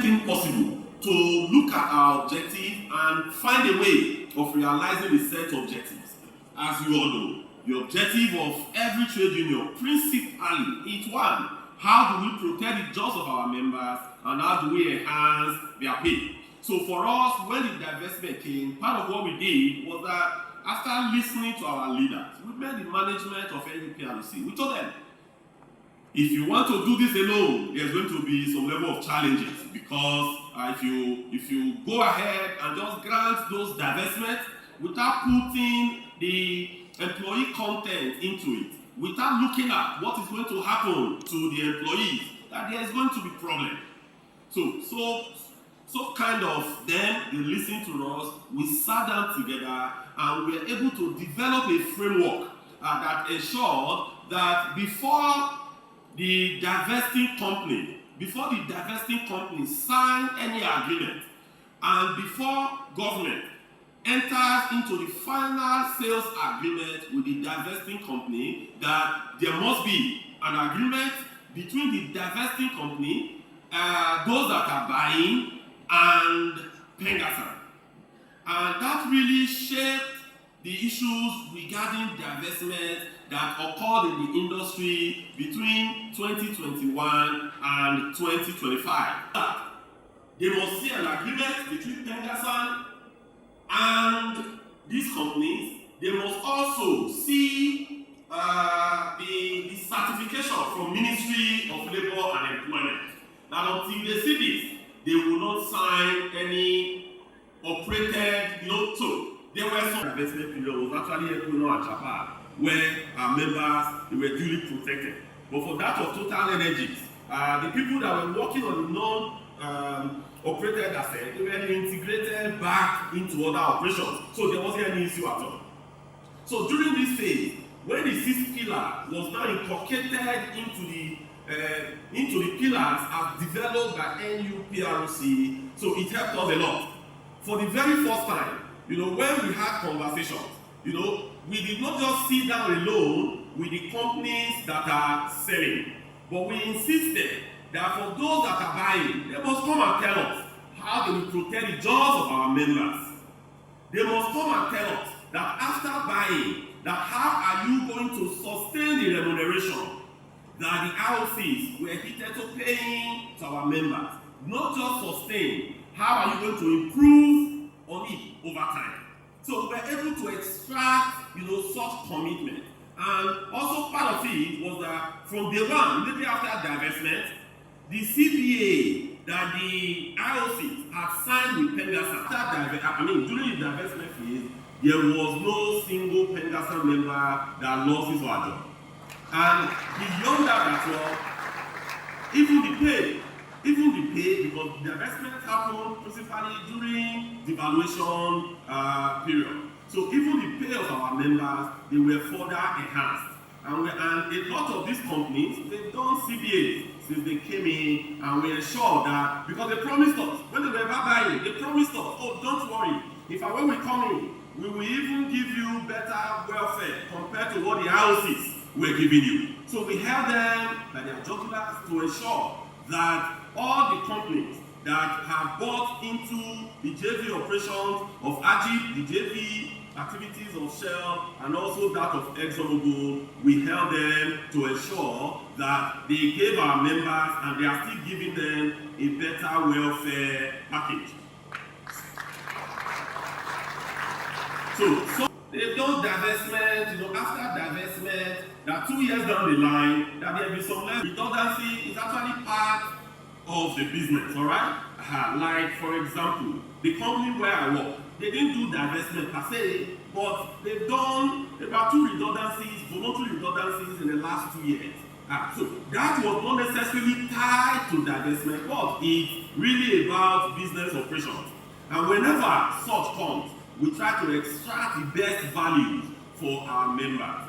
everything possible to look at our objective and find a way of realizing the set objectives. As you all know, the objective of every trade union principally is one: how do we protect the jobs of our members and how do we enhance their pay? So for us, when the divestment came, part of what we did was that after listening to our leaders, we met the management of NUPRC. We told them, if you want to do this alone, there's going to be some level of challenges, because if you go ahead and just grant those divestments without putting the employee content into it, without looking at what is going to happen to the employees, that there is going to be problem. So kind of then they listened to us, we sat down together and we were able to develop a framework that ensured that before the divesting company sign any agreement, and before government enters into the final sales agreement with the divesting company, that there must be an agreement between the divesting company, those that are buying, and Pengassan. And that really shaped the issues regarding divestment that occurred in the industry between 2021 and 2025. There must be an agreement between Pengassan and these companies. They must also see the certification from Ministry of Labour and Employment. Now, until they see this, they will not sign any operated, so there were some divestment period was actually Equino and Chapal, where our members, they were duly protected. But for that of Total Energies, the people that were working on the non-operated assets, they were integrated back into other operations. So there wasn't any issue at all. So during this phase, when the sixth pillar was now inculcated into the pillars as developed by NUPRC, so it helped us a lot. For the very first time, when we had conversations, we did not just sit down alone with the companies that are selling, but we insisted that for those that are buying, they must come and tell us how they will protect the jobs of our members. They must come and tell us that after buying, that how are you going to sustain the remuneration that the ROCs were heated to paying to our members. Not just sustain, how are you going to improve on it over time? So we were able to extract, such commitment. And also part of it was that from day one, immediately after divestment, the CBA that the ROCs had signed with Pengassan, during the divestment phase, there was no single Pengassan member that lost his or her job. And beyond that as well, even the pay, because the investment happened principally during the valuation period. So even the pay of our members, they were further enhanced. And a lot of these companies, they've done CBAs since they came in, and we ensured that, because they promised us, when they were buying, they promised us, oh, don't worry, when we come in, we will even give you better welfare compared to what the houses were giving you. So we held them by their jugulars to ensure that all the companies that have bought into the JV operations of AGIP, the JV activities of Shell, and also that of ExxonMobil, we held them to ensure that they gave our members, and they are still giving them, a better welfare package. So they've done divestment, after divestment, that 2 years down the line, that there will be some less redundancy is actually part of the business, all right? Like, for example, the company where I work, they didn't do divestment per se, but they've done about 2 redundancies, voluntary redundancies in the last 2 years. So that was not necessarily tied to divestment, but it's really about business operations. And whenever such comes, we try to extract the best values for our members.